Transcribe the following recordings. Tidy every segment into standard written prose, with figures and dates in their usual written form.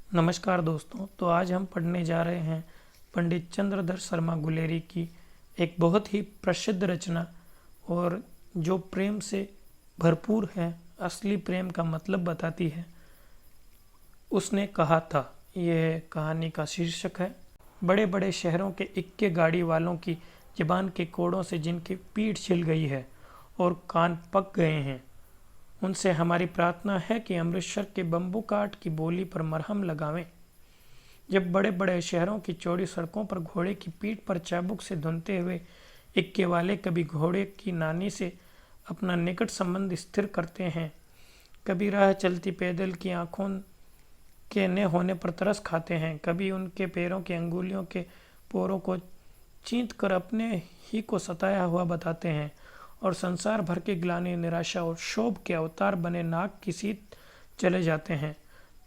नमस्कार दोस्तों। तो आज हम पढ़ने जा रहे हैं पंडित चंद्रधर शर्मा गुलेरी की एक बहुत ही प्रसिद्ध रचना और जो प्रेम से भरपूर है, असली प्रेम का मतलब बताती है। उसने कहा था, यह कहानी का शीर्षक है। बड़े बड़े शहरों के इक्के गाड़ी वालों की ज़बान के कोड़ों से जिनकी पीठ छिल गई है और कान पक गए हैं, उनसे हमारी प्रार्थना है कि अमृतसर के बम्बू काट की बोली पर मरहम लगावें। जब बड़े बड़े शहरों की चौड़ी सड़कों पर घोड़े की पीठ पर चाबुक से धुनते हुए इक्के वाले कभी घोड़े की नानी से अपना निकट संबंध स्थिर करते हैं, कभी राह चलती पैदल की आंखों के न होने पर तरस खाते हैं, कभी उनके पैरों की अंगुलियों के पोरों को चींत कर अपने ही को सताया हुआ बताते हैं और संसार भर की ग्लानि, निराशा और क्षोभ के अवतार बने नाक की सीध चले जाते हैं,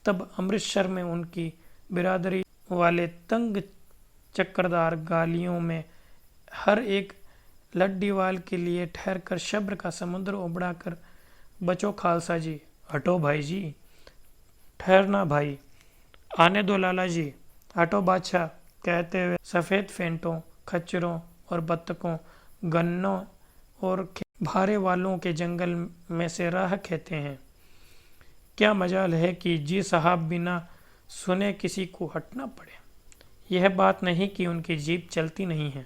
तब अमृतसर में उनकी बिरादरी वाले तंग चक्करदार गालियों में हर एक लड्डीवाल के लिए ठहर कर शब्द का समुद्र उबड़ा कर, बचो खालसा जी, हटो भाई जी, ठहरना भाई, आने दो लाला जी, हटो बादशाह, कहते हुए सफ़ेद फेंटों, खच्चरों और बत्तखों, गन्नों और भारे वालों के जंगल में से राह कहते हैं। क्या मजाल है कि जी साहब बिना सुने किसी को हटना पड़े। यह बात नहीं कि उनकी जीभ चलती नहीं है,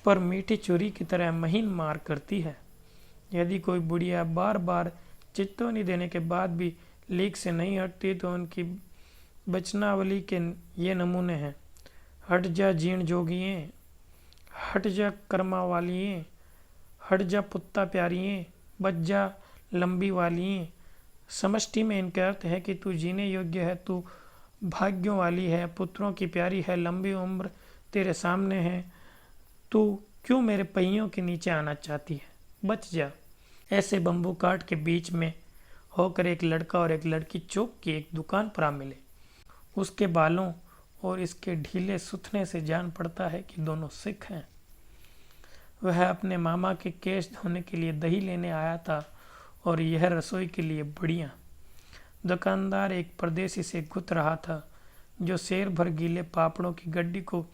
पर मीठी चुरी की तरह महीन मार करती है। यदि कोई बुढ़िया बार बार चेतावनी देने के बाद भी लीक से नहीं हटती तो उनकी बचनावली के ये नमूने हैं। हट जा जीण जोगिए, हट जा कर्मा वालिए, हट जा पुत्ता प्यारिए, बच जा लंबी वालिए। समष्टि में इनका अर्थ है कि तू जीने योग्य है, तू भाग्यों वाली है, पुत्रों की प्यारी है, लंबी उम्र तेरे सामने है, तू क्यों मेरे पहियों के नीचे आना चाहती है, बच जा। ऐसे बम्बू काट के बीच में होकर एक लड़का और एक लड़की चौक की एक दुकान पर आ मिले। उसके बालों और इसके ढीले सुथने से जान पड़ता है कि दोनों सिख हैं। वह अपने मामा के केश धोने के लिए दही लेने आया था और यह रसोई के लिए बढ़िया। दुकानदार एक परदेसी से गुथ रहा था जो शेर भर गीले पापड़ों की गड्डी को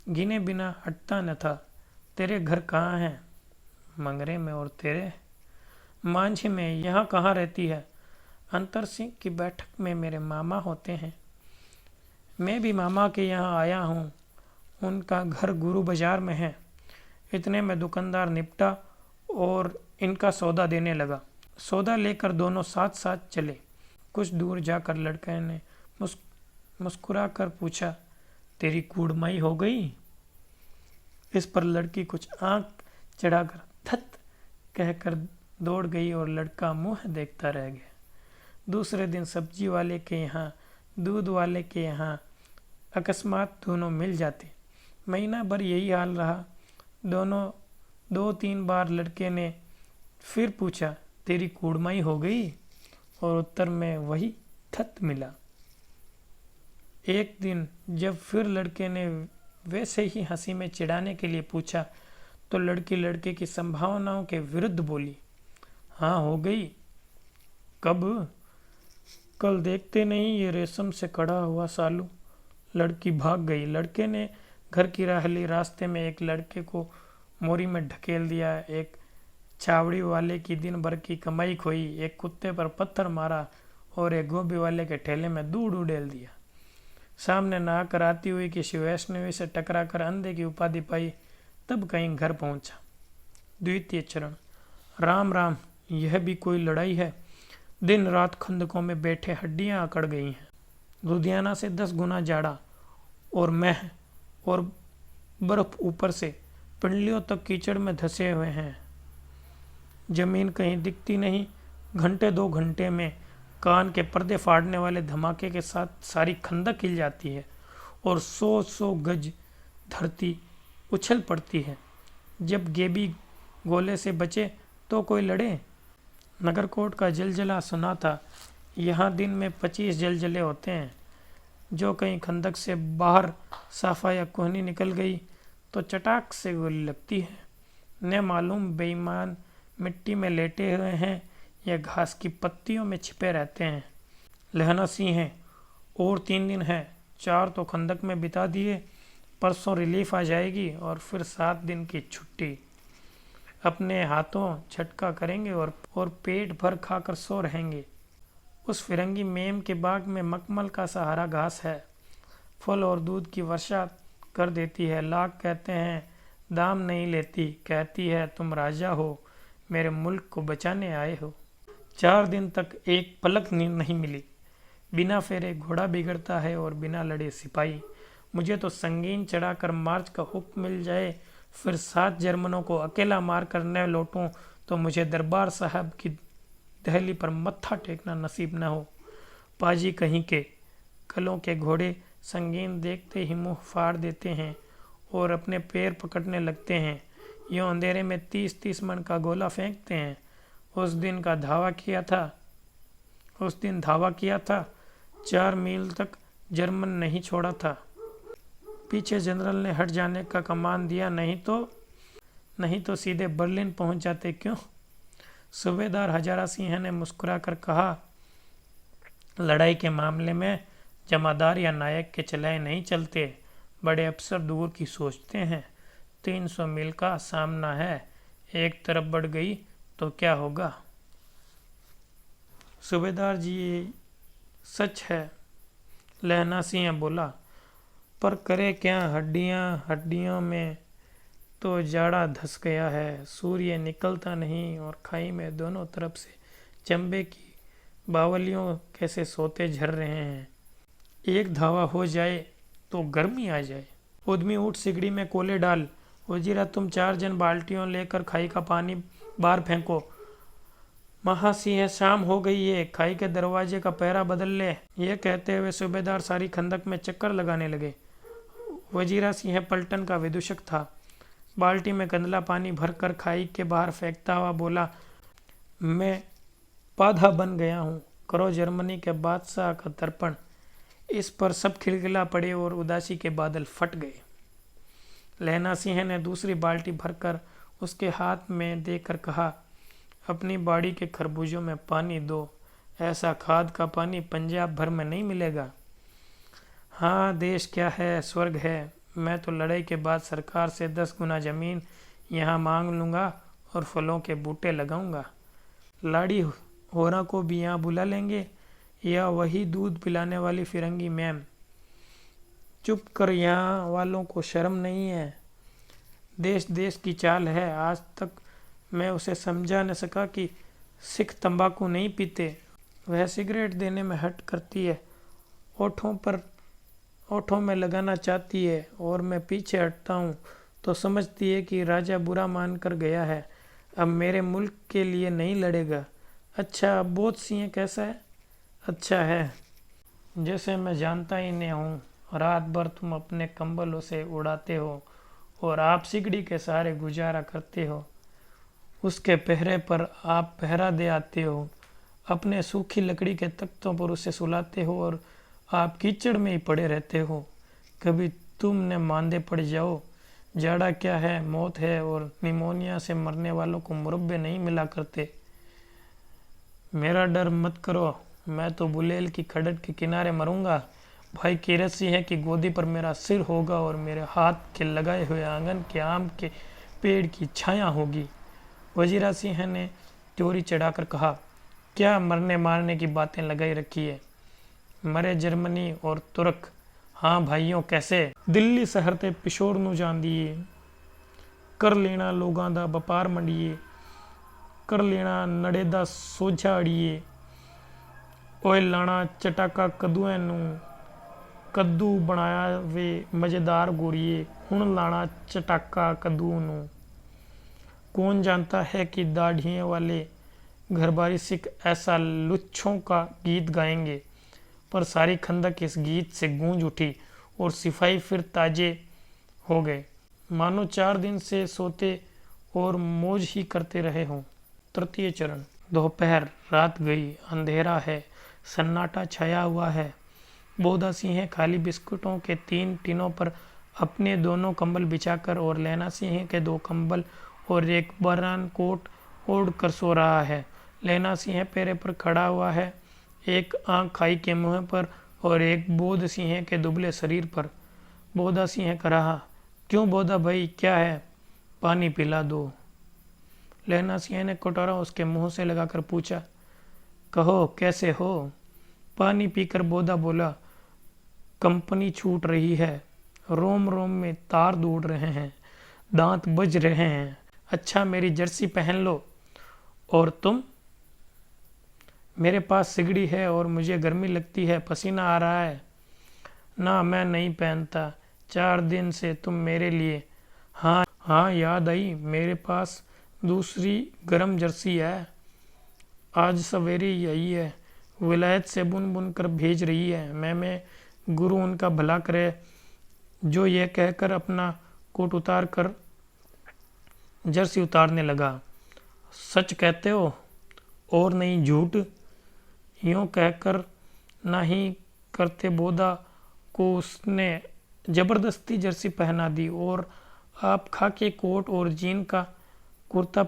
गिने बिना हटता न था। तेरे घर कहाँ हैं? मंगरे में। और तेरे? मांझी में। यहाँ कहाँ रहती है? अंतर सिंह की बैठक में मेरे मामा होते हैं। मैं भी मामा के यहाँ आया हूँ, उनका घर गुरु बाजार में है। इतने में दुकानदार निपटा और इनका सौदा देने लगा। सौदा लेकर दोनों साथ साथ चले। कुछ दूर जाकर लड़के ने मुस्कुरा कर पूछा, तेरी कूड़माई हो गई? इस पर लड़की कुछ आंख चढ़ाकर धत कहकर दौड़ गई और लड़का मुंह देखता रह गया। दूसरे दिन सब्जी वाले के यहाँ, दूध वाले के यहाँ अकस्मात दोनों मिल जाते। महीना भर यही हाल रहा। दोनों 2-3 बार लड़के ने फिर पूछा, तेरी कूड़माई हो गई? और उत्तर में वही थत मिला। एक दिन जब फिर लड़के ने वैसे ही हंसी में चिढ़ाने के लिए पूछा तो लड़की लड़के की संभावनाओं के विरुद्ध बोली, हाँ हो गई। कब? कल देखते नहीं ये रेशम से कड़ा हुआ सालू। लड़की भाग गई। लड़के ने घर की राह ली। रास्ते में एक लड़के को मोरी में ढकेल दिया, एक छावड़ी वाले की दिन भर की कमाई खोई, एक कुत्ते पर पत्थर मारा और एक गोभी वाले के ठेले में दूध उड़ेल दिया। सामने नहाकर आती हुई किसी वैष्णवी से टकरा कर अंधे की उपाधि पाई, तब कहीं घर पहुंचा। द्वितीय चरण। राम राम, यह भी कोई लड़ाई है? दिन रात खंदकों में बैठे हड्डियां अकड़ गई हैं। लुधियाना से 10 गुना जाड़ा और मैह और बर्फ ऊपर से पिंडलियों तक कीचड़ में धंसे हुए हैं। जमीन कहीं दिखती नहीं। घंटे 2 घंटे में कान के पर्दे फाड़ने वाले धमाके के साथ सारी खंदक हिल जाती है और 100-100 गज धरती उछल पड़ती है। जब गेबी गोले से बचे तो कोई लड़े। नगरकोट का जलजला सुना था। यहाँ दिन में 25 जलजले होते हैं। जो कहीं खंदक से बाहर साफा या कोहनी निकल गई तो चटाक से गोली लगती है। न मालूम बेईमान मिट्टी में लेटे हुए हैं या घास की पत्तियों में छिपे रहते हैं। लहना सिंह और 3 दिन है, 4 तो खंदक में बिता दिए, परसों रिलीफ आ जाएगी और फिर 7 दिन की छुट्टी। अपने हाथों झटका करेंगे और पेट भर खाकर सो रहेंगे। उस फिरंगी मेम के बाग में मखमल का सहारा घास है, फल और दूध की वर्षा कर देती है। लाख कहते हैं दाम नहीं लेती, कहती है तुम राजा हो, मेरे मुल्क को बचाने आए हो। 4 दिन तक एक पलक नींद नहीं मिली। बिना फेरे घोड़ा बिगड़ता है और बिना लड़े सिपाही। मुझे तो संगीन चढ़ाकर मार्च का हुक्म मिल जाए, फिर 7 जर्मनों को अकेला मार कर न लौटूं तो मुझे दरबार साहब की दहली पर मत्था टेकना नसीब न हो। पाजी कहीं के कलों के घोड़े संगीन देखते ही मुंह फाड़ देते हैं और अपने पैर पकड़ने लगते हैं। यूं अंधेरे में 30-30 मन का गोला फेंकते हैं। उस दिन धावा किया था, 4 मील तक जर्मन नहीं छोड़ा था। पीछे जनरल ने हट जाने का कमान दिया, नहीं तो सीधे बर्लिन पहुंच जाते। क्यों? सूबेदार हजारा सिंह ने मुस्कुराकर कहा, लड़ाई के मामले में जमादार या नायक के चलाए नहीं चलते, बड़े अफसर दूर की सोचते हैं। 300 मील का सामना है, एक तरफ बढ़ गई तो क्या होगा? सूबेदार जी ये सच है, लहना सिंह बोला, पर करे क्या, हड्डियों में तो जाड़ा धस गया है। सूर्य निकलता नहीं और खाई में दोनों तरफ से चंबे की बावलियों कैसे सोते झर रहे हैं। एक धावा हो जाए तो गर्मी आ जाए। उद्मी उठ, सिगड़ी में कोले डाल। वजीरा तुम 4 जन बाल्टियों लेकर खाई का पानी बाहर फेंको। महासिंह शाम हो गई है, खाई के दरवाजे का पहरा बदल ले। यह कहते हुए सूबेदार सारी खंदक में चक्कर लगाने लगे। वजीरा सिंह पलटन का विदूषक था। बाल्टी में गंदला पानी भरकर खाई के बाहर फेंकता हुआ बोला, मैं पाधा बन गया हूँ, करो जर्मनी के बादशाह का तर्पण। इस पर सब खिलखिला पड़े और उदासी के बादल फट गए। लहना सिंह ने दूसरी बाल्टी भरकर उसके हाथ में देकर कहा, अपनी बाड़ी के खरबूजों में पानी दो, ऐसा खाद का पानी पंजाब भर में नहीं मिलेगा। हाँ, देश क्या है, स्वर्ग है। मैं तो लड़ाई के बाद सरकार से 10 गुना जमीन यहाँ मांग लूँगा और फलों के बूटे लगाऊंगा। लाड़ी होरा को भी यहाँ बुला लेंगे, या वही दूध पिलाने वाली फिरंगी मैम। चुप कर, यहाँ वालों को शर्म नहीं है। देश देश की चाल है। आज तक मैं उसे समझा न सका कि सिख तंबाकू नहीं पीते, वह सिगरेट देने में हट करती है, ओठों में लगाना चाहती है और मैं पीछे हटता हूँ तो समझती है कि राजा बुरा मान कर गया है, अब मेरे मुल्क के लिए नहीं लड़ेगा। अच्छा, बोध सिंह कैसा है? अच्छा है, जैसे मैं जानता ही नहीं हूँ। रात भर तुम अपने कंबलों से उड़ाते हो और आप सिगड़ी के सहारे गुजारा करते हो। उसके पहरे पर आप पहरा दे आते हो। अपने सूखी लकड़ी के तख्तों पर उसे सुलाते हो और आप कीचड़ में ही पड़े रहते हो। कभी तुमने मांदे पड़ जाओ, जाड़ा क्या है, मौत है, और निमोनिया से मरने वालों को मुरब्बे नहीं मिला करते। मेरा डर मत करो, मैं तो बुलेल की खड़क के किनारे मरूंगा। भाई कीरत सिंह की गोदी पर मेरा सिर होगा और मेरे हाथ के लगाए हुए आंगन के आम के पेड़ की छाया होगी। वजीरा सिंह ने त्योरी चढ़ाकर कहा, क्या मरने मारने की बातें लगाई रखी है? मरे जर्मनी और तुर्क। हाँ भाइयों, कैसे? दिल्ली शहर ते पिशोर नू जांदीए, कर लेना लोगां दा व्यापार मंडीए, कर लेना नड़े दा सोझा अड़ीए। ओए लाना चटाका कद्दूएं नू, कद्दू बनाया वे मज़ेदार गोरीए, हुण लाना चटाका कद्दू नू। कौन जानता है कि दाढ़ियों वाले घरबारी सिख ऐसा लुच्छों का गीत गाएंगे। पर सारी खंदक इस गीत से गूंज उठी और सिपाही फिर ताजे हो गए, मानो 4 दिन से सोते और मौज ही करते रहे हों। तृतीय चरण। दोपहर, रात गई, अंधेरा है, सन्नाटा छाया हुआ है। बोधा सिंह खाली बिस्कुटों के 3 टिनों पर अपने दोनों कंबल बिछाकर और लहना सिंह के 2 कंबल और एक बरान कोट ओढ़ कर सो रहा है। लहना सिंह पैरे पर खड़ा हुआ है, एक आंख खाई के मुंह पर और एक बोध सिंह के दुबले शरीर पर। बोधा सिंह का रहा, क्यों बोधा भाई, क्या है? पानी पिला दो। लहना सिंह ने कटोरा उसके मुंह से लगाकर पूछा, कहो कैसे हो? पानी पीकर बोधा बोला, कंपनी छूट रही है, रोम रोम में तार दौड़ रहे हैं, दांत बज रहे हैं। अच्छा मेरी जर्सी पहन लो। और तुम? मेरे पास सिगड़ी है और मुझे गर्मी लगती है, पसीना आ रहा है। ना मैं नहीं पहनता, 4 दिन से तुम मेरे लिए। हाँ हाँ याद आई, मेरे पास दूसरी गर्म जर्सी है, आज सवेरे ही आई है, विलायत से बुन बुन कर भेज रही है। मैं गुरु उनका भला करे। जो यह कहकर अपना कोट उतार कर जर्सी उतारने लगा। सच कहते हो और नहीं झूठ? यूं कहकर नहीं करते बोधा को उसने जबरदस्ती जर्सी पहना दी और आप खाकी कोट और जीन का कुर्ता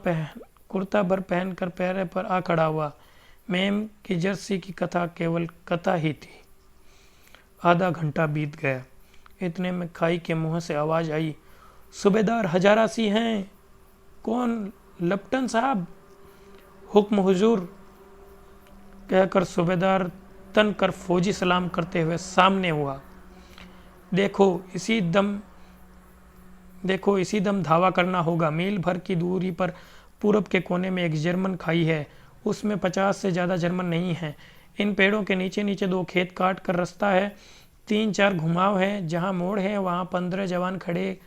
भर पहनकर पैरे पर आ खड़ा हुआ। मैम की जर्सी की कथा केवल कथा ही थी। आधा घंटा बीत गया। इतने में खाई के मुंह से आवाज आई, सूबेदार हजारा सी हैं। कौन? लपटन साहब। हुक्म हुजूर, कहकर सूबेदार तन कर फौजी सलाम करते हुए सामने हुआ। देखो इसी दम धावा करना होगा। मील भर की दूरी पर पूरब के कोने में एक जर्मन खाई है, उसमें 50 से ज़्यादा जर्मन नहीं हैं। इन पेड़ों के नीचे नीचे 2 खेत काट कर रास्ता है, 3-4 घुमाव है, जहाँ मोड़ है वहाँ 15 जवान खड़े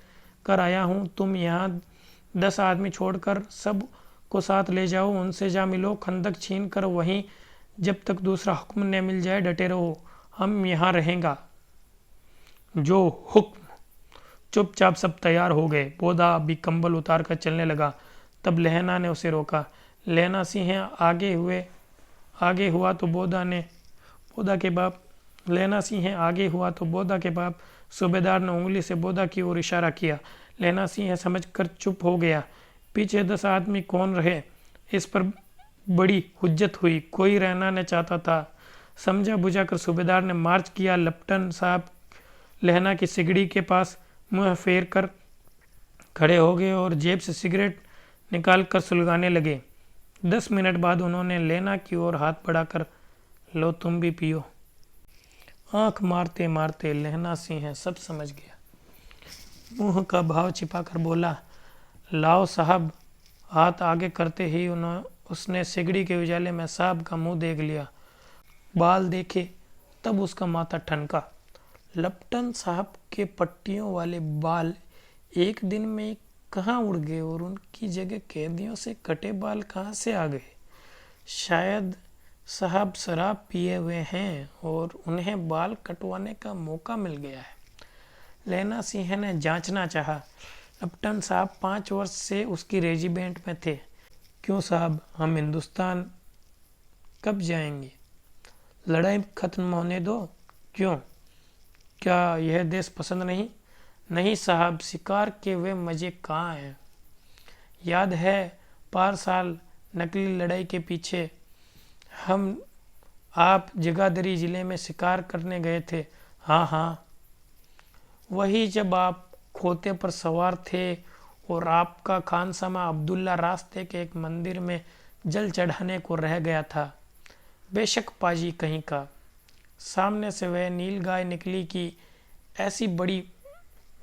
कर आया हूँ। तुम यहाँ 10 आदमी छोड़कर सब को साथ ले जाओ, उनसे जा मिलो, खंदक छीन कर वहीं जब तक दूसरा हुक्म न मिल जाए डटे रहो, हम यहाँ रहेंगे। जो हुक्म। चुपचाप सब तैयार हो गए। बोधा भी कंबल उतार कर चलने लगा। तब लहना ने उसे रोका। लहना सिंह आगे हुआ तो बोधा के बाप सूबेदार ने उंगली से बोधा की ओर इशारा किया। लहना सिंह समझकर चुप हो गया। पीछे 10 आदमी कौन रहे, इस पर बड़ी हुज्जत हुई। कोई रहना न चाहता था। समझा बुझाकर सूबेदार ने मार्च किया। लपटन साहब लहना की सिगड़ी के पास मुंह फेर कर खड़े हो गए और जेब से सिगरेट निकाल कर सुलगाने लगे। 10 मिनट बाद उन्होंने लहना की ओर हाथ बढ़ाकर, लो तुम भी पियो। आंख मारते मारते लहना सिंह सब समझ गया। मुंह का भाव छिपाकर बोला, लाओ साहब। हाथ आगे करते ही उसने सिगड़ी के उजाले में साहब का मुंह देख लिया। बाल देखे तब उसका माथा ठनका। लपटन साहब के पट्टियों वाले बाल एक दिन में कहाँ उड़ गए और उनकी जगह कैदियों से कटे बाल कहाँ से आ गए? शायद साहब शराब पिए हुए हैं और उन्हें बाल कटवाने का मौका मिल गया है। लहना सिंह ने जांचना चाहा। लपटन साहब 5 वर्ष से उसकी रेजिमेंट में थे। क्यों साहब, हम हिंदुस्तान कब जाएंगे? लड़ाई खत्म होने दो। क्यों? क्या यह देश पसंद नहीं? नहीं साहब, शिकार के वे मज़े कहाँ हैं। याद है पार साल नकली लड़ाई के पीछे आप जगाधरी ज़िले में शिकार करने गए थे। हाँ हाँ, वही जब आप खोते पर सवार थे और आपका खानसामा अब्दुल्ला रास्ते के एक मंदिर में जल चढ़ाने को रह गया था। बेशक पाजी कहीं का। सामने से वह नील गाय निकली कि ऐसी बड़ी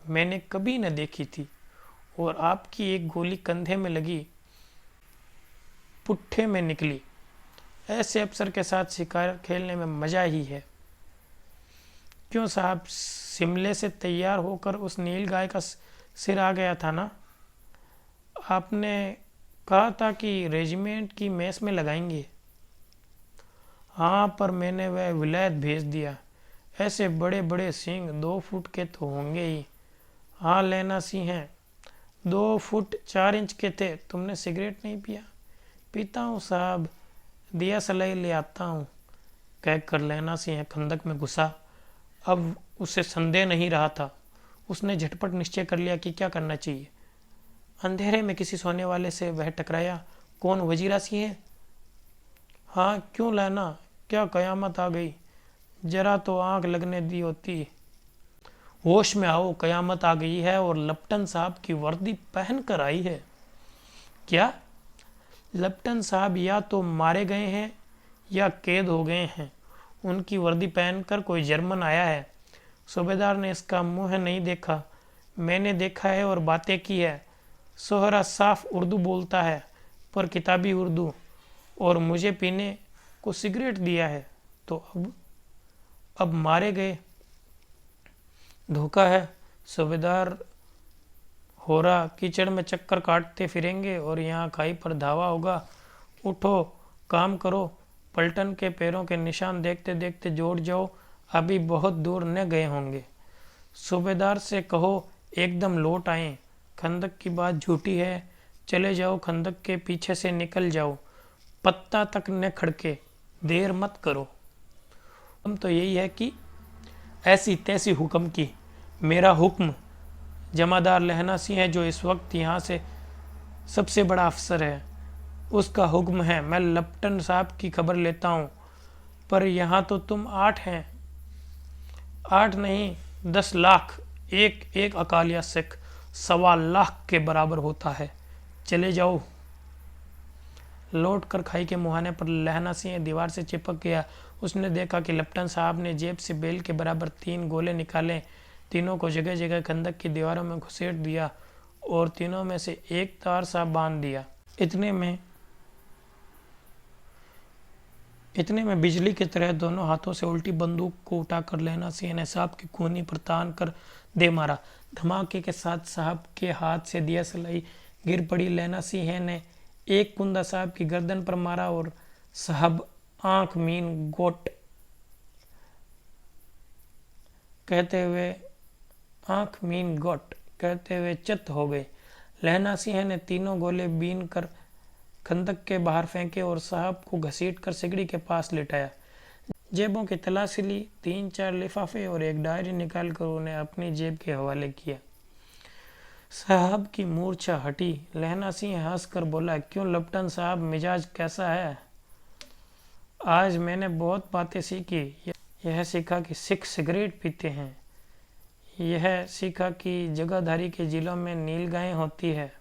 मैंने कभी न देखी थी, और आपकी एक गोली कंधे में लगी, पुट्ठे में निकली। ऐसे अफसर के साथ शिकार खेलने में मज़ा ही है। क्यों साहब, शिमले से तैयार होकर उस नील गाय का सिर आ गया था ना? आपने कहा था कि रेजिमेंट की मेस में लगाएंगे। हाँ, पर मैंने वह विलायत भेज दिया। ऐसे बड़े बड़े सींग 2 फुट के तो होंगे ही। हाँ लहना सिंह, 2 फुट 4 इंच के थे। तुमने सिगरेट नहीं पिया? पीता हूँ साहब, दिया सलाई ले आता हूँ, कहकर लहना सिंह खंदक में घुसा। अब उसे संदेह नहीं रहा था। उसने झटपट निश्चय कर लिया कि क्या करना चाहिए। अंधेरे में किसी सोने वाले से वह टकराया। कौन, वजीरा सिंह है? हाँ, क्यों लहना, क्या कयामत आ गई? जरा तो आंख लगने दी होती। होश में आओ, कयामत आ गई है और लपटन साहब की वर्दी पहन कर आई है। क्या? लपटन साहब या तो मारे गए हैं या कैद हो गए हैं। उनकी वर्दी पहनकर कोई जर्मन आया है। सूबेदार ने इसका मुंह नहीं देखा। मैंने देखा है और बातें की है। सोहरा साफ उर्दू बोलता है, पर किताबी उर्दू, और मुझे पीने को सिगरेट दिया है। तो अब मारे गए। धोखा है। सूबेदार होरा कीचड़ में चक्कर काटते फिरेंगे और यहाँ खाई पर धावा होगा। उठो, काम करो। पलटन के पैरों के निशान देखते देखते जोड़ जाओ, अभी बहुत दूर न गए होंगे। सूबेदार से कहो एकदम लौट आए। खंदक की बात झूठी है। चले जाओ, खंदक के पीछे से निकल जाओ, पत्ता तक न खड़के, देर मत करो। हम तो यही है कि ऐसी तैसी हुक्म की। मेरा हुक्म। जमादार लहना सिंह है जो इस वक्त यहाँ से सबसे बड़ा अफसर है, उसका हुक्म है। मैं लपटन साहब की खबर लेता हूँ, पर यहाँ तो तुम 8 हैं। 8 नहीं, 10 लाख। एक एक अकालिया सिख 1.25 लाख के बराबर होता है। चले जाओ। लौट कर खाई के मुहाने पर लहना सिंह दीवार से चिपक गया। उसने देखा कि लपटन साहब ने जेब से बेल के बराबर 3 गोले निकाले। तीनों को जगह जगह खंदक की दीवारों में घुसेड़ दिया और तीनों में से एक तार सा बांध दिया। इतने में बिजली की तरह दोनों हाथों से उल्टी बंदूक को उठाकर लहना सिंह ने साहब की कूहनी पर तान कर दे मारा। धमाके के साथ साहब के हाथ से दिया सलाई गिर पड़ी। लहना सिंह ने एक कुंदा साहब की गर्दन पर मारा और साहब आंख मीन गोट कहते हुए चित हो गए। लहना सिंह ने तीनों गोले बीन कर खंदक के बाहर फेंके और साहब को घसीटकर सिगड़ी के पास लिटाया। जेबों की तलाशी ली। 3-4 लिफाफे और एक डायरी निकालकर उन्हें अपनी जेब के हवाले किया। साहब की मूर्छा हटी। लहना सिंह हंसकर बोला, क्यों लपटन साहब, मिजाज कैसा है? आज मैंने बहुत बातें सीखी। यह सीखा कि सिख सिगरेट पीते हैं। यह सीखा कि जगाधारी के जिलों में नीलगायें होती है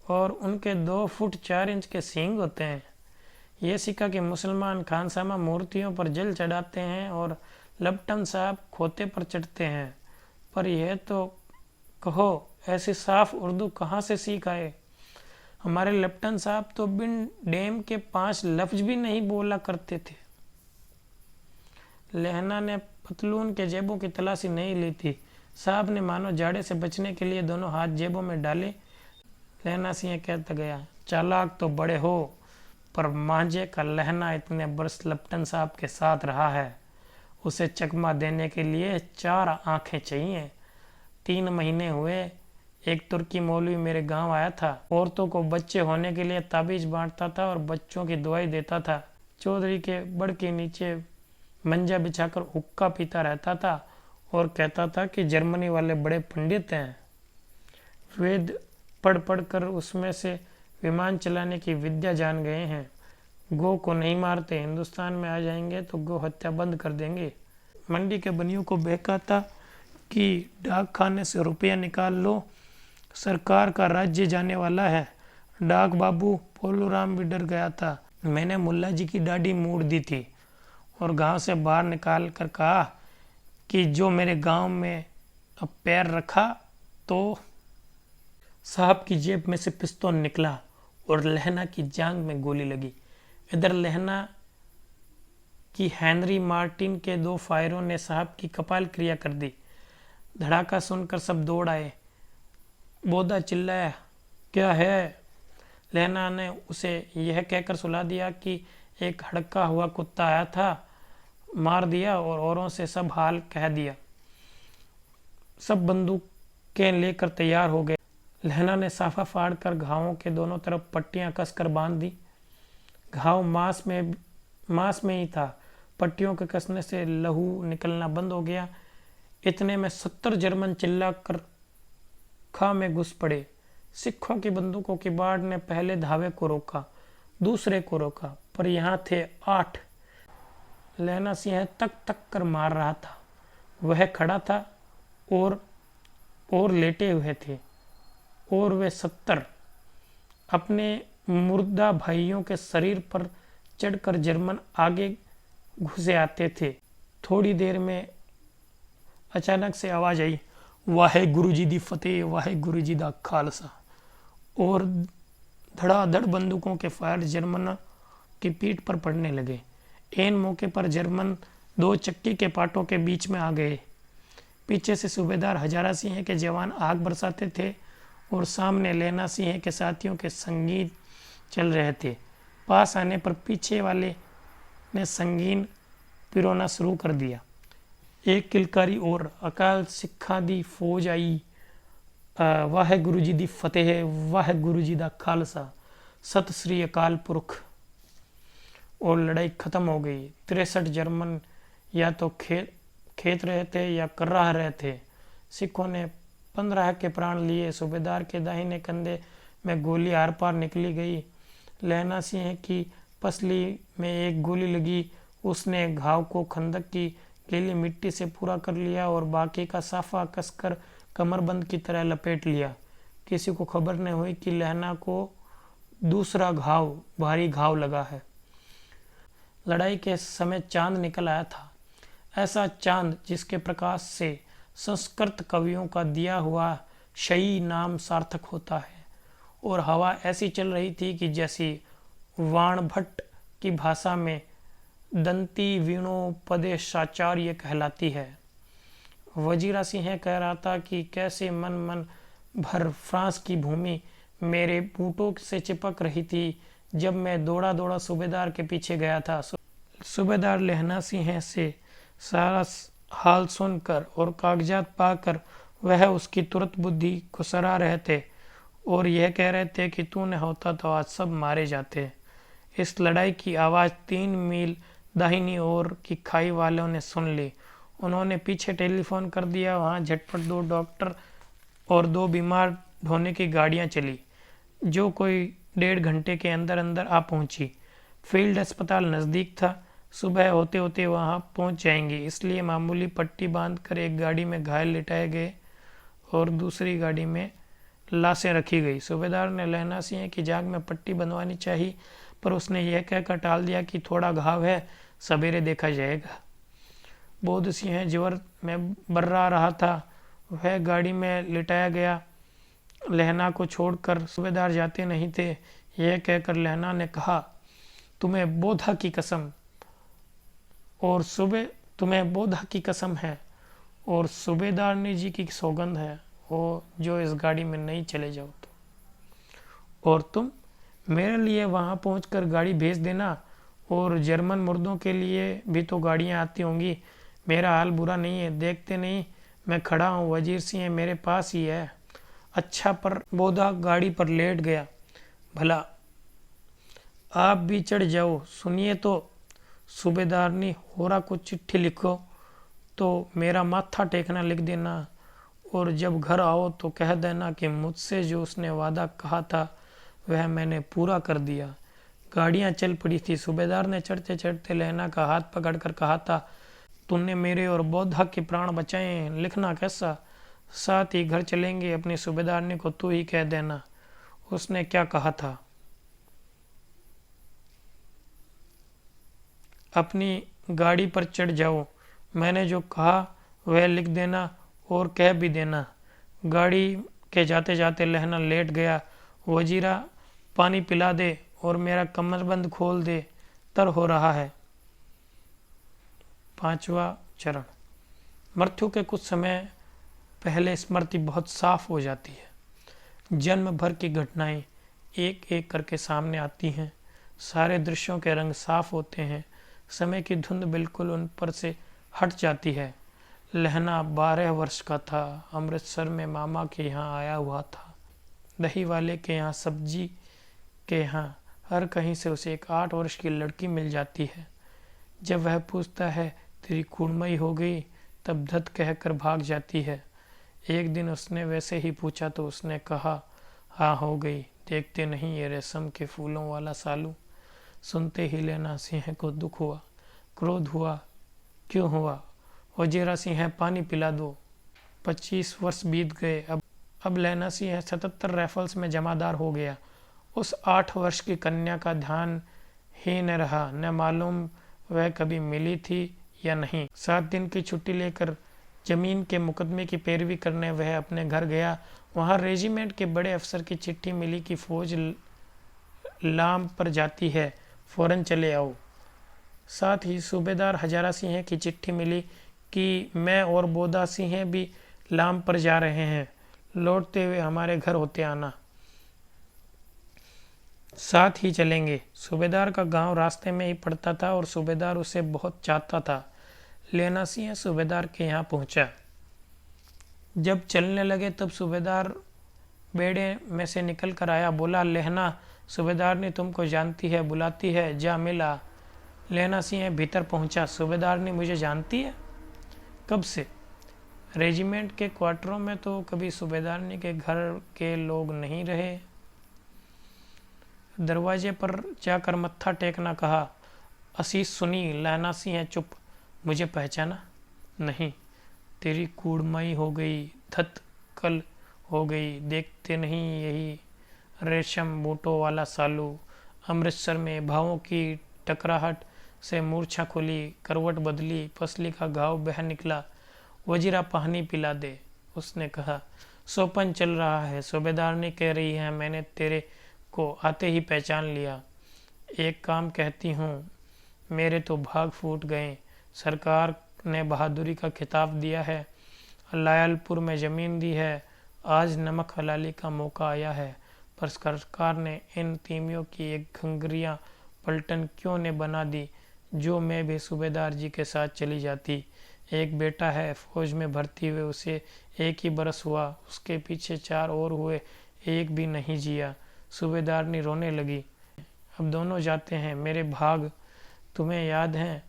और उनके 2 फुट 4 इंच के सींग होते हैं। यह सीखा कि मुसलमान खानसामा मूर्तियों पर जल चढ़ाते हैं और लपटन साहब खोते पर चढ़ते हैं। पर यह तो कहो, ऐसी साफ उर्दू कहाँ से सीख आए? हमारे लपटन साहब तो बिन डेम के 5 लफ्ज भी नहीं बोला करते थे। लहना ने पतलून के जेबों की तलाशी नहीं ली थी। साहब ने मानो जाड़े से बचने के लिए दोनों हाथ जेबों में डाले। लहना सिंह कहता गया, चालाक तो बड़े हो, पर मांझे का लहना इतने बरस लपटन साहब के साथ रहा है। उसे चकमा देने के लिए 4 आंखें चाहिए। 3 महीने हुए। एक तुर्की मौलवी मेरे गांव आया था। औरतों को बच्चे होने के लिए ताबीज बांटता था और बच्चों की दवाई देता था। चौधरी के बड़ के नीचे मंजा बिछाकर हुक्का पीता रहता था और कहता था कि जर्मनी वाले बड़े पंडित हैं। वेद पढ़ पढ़ कर उसमें से विमान चलाने की विद्या जान गए हैं। गौ को नहीं मारते, हिंदुस्तान में आ जाएंगे तो गौ हत्या बंद कर देंगे। मंडी के बनियों को बहकाता कि डाक खाने से रुपया निकाल लो, सरकार का राज्य जाने वाला है। डाक बाबू पोलूराम भी डर गया था। मैंने मुल्ला जी की दाढ़ी मूड़ दी थी और गांव से बाहर निकाल कर कहा कि जो मेरे गांव में अब पैर रखा तो। साहब की जेब में से पिस्तौल निकला और लहना की जांग में गोली लगी। इधर लहना की हेनरी मार्टिन के 2 फायरों ने साहब की कपाल क्रिया कर दी। धड़ाका सुनकर सब दौड़ आए। बोधा चिल्लाया, क्या है? लहना ने उसे यह कहकर सुला दिया कि एक हड़का हुआ कुत्ता आया था, मार दिया और औरों से सब हाल कह दिया। सब बंदूकें लेकर तैयार हो गए। लहना ने साफा फाड़ कर घावों के दोनों तरफ पट्टियां कसकर बांध दी। घाव मांस में ही था। पट्टियों के कसने से लहू निकलना बंद हो गया। इतने में 70 जर्मन चिल्लाकर खां में घुस पड़े। सिखों की बंदूकों की बाढ़ ने पहले धावे को रोका, दूसरे को रोका, पर यहाँ थे 8। लहना सिंह तक तक कर मार रहा था। वह खड़ा था और लेटे हुए थे, और वे 70 अपने मुर्दा भाइयों के शरीर पर चढ़कर जर्मन आगे घुसे आते थे। थोड़ी देर में अचानक से आवाज आई, वाहेगुरु जी दी फतेह, वाहेगुरु जी दा खालसा। और धड़ाधड़ बंदूकों के फायर जर्मन की पीठ पर पड़ने लगे। एन मौके पर जर्मन 2 चक्की के पाटों के बीच में आ गए। पीछे से सूबेदार हजारा सिंह के जवान आग बरसाते थे और सामने लहना सिंह के साथियों के संगीत चल रहे थे। पास आने पर पीछे वाले ने संगीन पिरोना शुरू कर दिया। एक किलकारी और, अकाल सिखा दी फौज आई, वाहेगुरु जी दी फतेह, वाहेगुरु जी दा खालसा, सत श्री अकाल पुरख। और लड़ाई खत्म हो गई। 63 जर्मन या तो खेत रहे थे या कर्राह रहे थे। सिखों ने 15 के प्राण लिए। सूबेदार के दाहिने कंधे में गोली आर पार निकली गई। लहना सिंह की पसली में एक गोली लगी। उसने घाव को खंदक की गीली मिट्टी से पूरा कर लिया और बाकी का साफा कसकर कमरबंद की तरह लपेट लिया। किसी को खबर नहीं हुई कि लहना को दूसरा भारी घाव लगा है। लड़ाई के समय चांद निकल आया था, ऐसा चांद जिसके प्रकाश से संस्कृत कवियों का दिया हुआ शयी नाम सार्थक होता है। और हवा ऐसी चल रही थी कि जैसी वाणभट्ट की भाषा में दंती वीणोपदेशाचार्य कहलाती है। वजीरा सिंह कह रहा था कि कैसे मन भर फ्रांस की भूमि मेरे बूटों से चिपक रही थी जब मैं दौड़ा दौड़ा सूबेदार के पीछे गया था। सूबेदार लहना सिंह से सारा हाल सुनकर और कागजात पाकर वह उसकी तुरंत बुद्धि को सराह रहे थे और यह कह रहे थे कि तू न होता तो आज सब मारे जाते। इस लड़ाई की आवाज़ 3 मील दाहिनी ओर की खाई वालों ने सुन ली। उन्होंने पीछे टेलीफोन कर दिया। वहाँ झटपट 2 डॉक्टर और 2 बीमार ढोने की गाड़ियाँ चली, जो कोई 1.5 घंटे के अंदर अंदर आ पहुँची। फील्ड अस्पताल नज़दीक था। सुबह होते होते वहाँ पहुँच जाएंगे, इसलिए मामूली पट्टी बांधकर एक गाड़ी में घायल लिटाए गए और दूसरी गाड़ी में लाशें रखी गई। सूबेदार ने लहना सिंह की जांघ में पट्टी बंधवानी चाहिए, पर उसने यह कहकर टाल दिया कि थोड़ा घाव है, सवेरे देखा जाएगा। बोध सिंह ज्वर में बर्रा रहा था। वह गाड़ी में लिटाया गया। लहना को छोड़कर सूबेदार जाते नहीं थे। यह कहकर लहना ने कहा, तुम्हें बोधा की कसम है और सूबेदारनी जी की सौगंध है वो जो इस गाड़ी में नहीं चले जाओ तो। और तुम मेरे लिए वहाँ पहुँचकर गाड़ी भेज देना, और जर्मन मुर्दों के लिए भी तो गाड़ियाँ आती होंगी। मेरा हाल बुरा नहीं है, देखते नहीं मैं खड़ा हूँ, वजीर सिंह मेरे पास ही है। अच्छा, पर बोधा गाड़ी पर लेट गया। भला आप भी चढ़ जाओ। सुनिए तो सूबेदारनी, होरा को चिट्ठी लिखो तो मेरा माथा टेकना लिख देना, और जब घर आओ तो कह देना कि मुझसे जो उसने वादा कहा था वह मैंने पूरा कर दिया। गाड़ियाँ चल पड़ी थी। सूबेदार ने चढ़ते चढ़ते लहना का हाथ पकड़कर कहा था, तुमने मेरे और बोधा के प्राण बचाए हैं, लिखना कैसा? साथ ही घर चलेंगे। अपनी सूबेदारनी को तू ही कह देना। उसने क्या कहा था? अपनी गाड़ी पर चढ़ जाओ, मैंने जो कहा वह लिख देना और कह भी देना। गाड़ी के जाते जाते लहना लेट गया। वजीरा, पानी पिला दे और मेरा कमरबंद खोल दे, तर हो रहा है। 5वां चरण। मृत्यु के कुछ समय पहले स्मृति बहुत साफ हो जाती है। जन्म भर की घटनाएं एक एक करके सामने आती हैं। सारे दृश्यों के रंग साफ होते हैं। समय की धुंध बिल्कुल उन पर से हट जाती है। लहना 12 वर्ष का था। अमृतसर में मामा के यहाँ आया हुआ था। दही वाले के यहाँ, सब्जी के यहाँ, हर कहीं से उसे एक 8 वर्ष की लड़की मिल जाती है। जब वह पूछता है तेरी कुड़मई हो गई, तब धत कहकर भाग जाती है। एक दिन उसने वैसे ही पूछा तो उसने कहा, हाँ हो गई। देखते नहीं ये रेशम के फूलों वाला सालू। सुनते ही लहना सिंह को दुख हुआ। क्रोध हुआ। क्यों हुआ? वजीरा सिंह है, पानी पिला दो। 25 वर्ष बीत गए। अब लहना सिंह 77 राइफल्स में जमादार हो गया। उस 8 वर्ष की कन्या का ध्यान ही न रहा, न मालूम वह कभी मिली थी या नहीं। 7 दिन की छुट्टी लेकर जमीन के मुकदमे की पैरवी करने वह अपने घर गया। वहाँ रेजिमेंट के बड़े अफसर की चिट्ठी मिली कि फौज लाम पर जाती है, फौरन चले आओ। साथ ही सूबेदार हजारा सिंह की चिट्ठी मिली कि मैं और बोदा सिंह भी लाम पर जा रहे हैं, लौटते हुए हमारे घर होते आना, साथ ही चलेंगे। सूबेदार का गांव रास्ते में ही पड़ता था और सूबेदार उसे बहुत चाहता था। लहना सिंह सूबेदार के यहाँ पहुंचा। जब चलने लगे तब सूबेदार बेड़े में से निकल कर आया। बोला, लहना, सूबेदार ने तुमको जानती है, बुलाती है, जा मिला। लहना सिंह भीतर पहुंचा। सूबेदार ने मुझे जानती है? कब से? रेजिमेंट के क्वार्टरों में तो कभी सूबेदारनी के घर के लोग नहीं रहे। दरवाजे पर जाकर मत्था टेकना कहा। असीस सुनी। लहना सिंह चुप। मुझे पहचाना नहीं? तेरी कूड़माई हो गई, धत कल हो गई। देखते नहीं, यही रेशम बूटों वाला सालू। अमृतसर में भावों की टकराहट से मूर्छा खुली, करवट बदली, पसली का घाव बह निकला। वजीरा पानी पिला दे, उसने कहा। सोपन चल रहा है। सूबेदारनी कह रही है, मैंने तेरे को आते ही पहचान लिया। एक काम कहती हूँ, मेरे तो भाग फूट गए। सरकार ने बहादुरी का खिताब दिया है, लायलपुर में ज़मीन दी है। आज नमक हलाली का मौका आया है, पर सरकार ने इन तीमियों की एक घंगरियाँ पलटन क्यों ने बना दी, जो मैं भी सूबेदार जी के साथ चली जाती। एक बेटा है, फौज में भर्ती हुए उसे 1 ही बरस हुआ, उसके पीछे 4 और हुए, एक भी नहीं जिया। सूबेदारनी रोने लगी। अब दोनों जाते हैं, मेरे भाग तुम्हें याद हैं?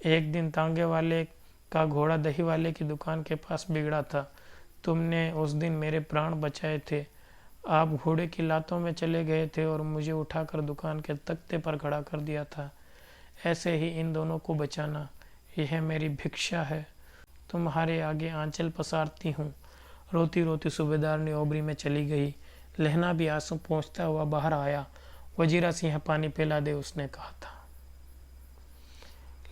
एक दिन तांगे वाले का घोड़ा दही वाले की दुकान के पास बिगड़ा था। तुमने उस दिन मेरे प्राण बचाए थे। आप घोड़े की लातों में चले गए थे और मुझे उठाकर दुकान के तख्ते पर खड़ा कर दिया था। ऐसे ही इन दोनों को बचाना, यह मेरी भिक्षा है। तुम्हारे आगे आंचल पसारती हूँ। रोती रोती सूबेदारनी ओबरी में चली गई। लहना भी आंसू पोंछता हुआ बाहर आया। वजीरा सिंह पानी पिला दे, उसने कहा था।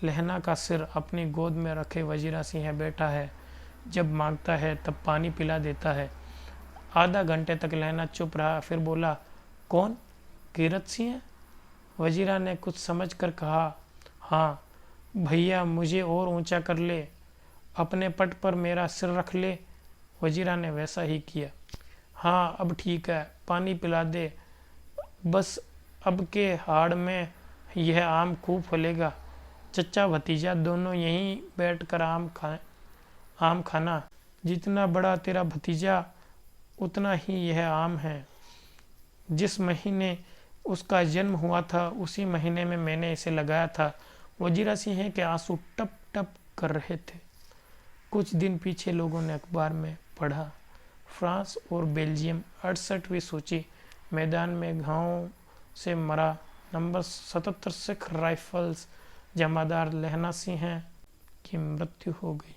लहना का सिर अपनी गोद में रखे वजीरा सिंह बैठा है। जब मांगता है तब पानी पिला देता है। आधा घंटे तक लहना चुप रहा, फिर बोला, कौन? कीरत सिंह? वजीरा ने कुछ समझ कर कहा, हाँ भैया, मुझे और ऊंचा कर ले, अपने पट पर मेरा सिर रख ले। वजीरा ने वैसा ही किया। हाँ अब ठीक है, पानी पिला दे, बस अब के हाड़ में यह आम खूब फलेगा। चचा भतीजा दोनों यहीं बैठकर आम खाना। जितना बड़ा तेरा भतीजा उतना ही यह आम है। जिस महीने उसका जन्म हुआ था उसी महीने में मैंने इसे लगाया था। वजीरा सिंह के आंसू टप टप कर रहे थे। कुछ दिन पीछे लोगों ने अखबार में पढ़ा, फ्रांस और बेल्जियम 68वीं सूची, मैदान में घावों से मरा, नंबर 77 सिख राइफल्स जमादार लहना सिंह की मृत्यु हो गई।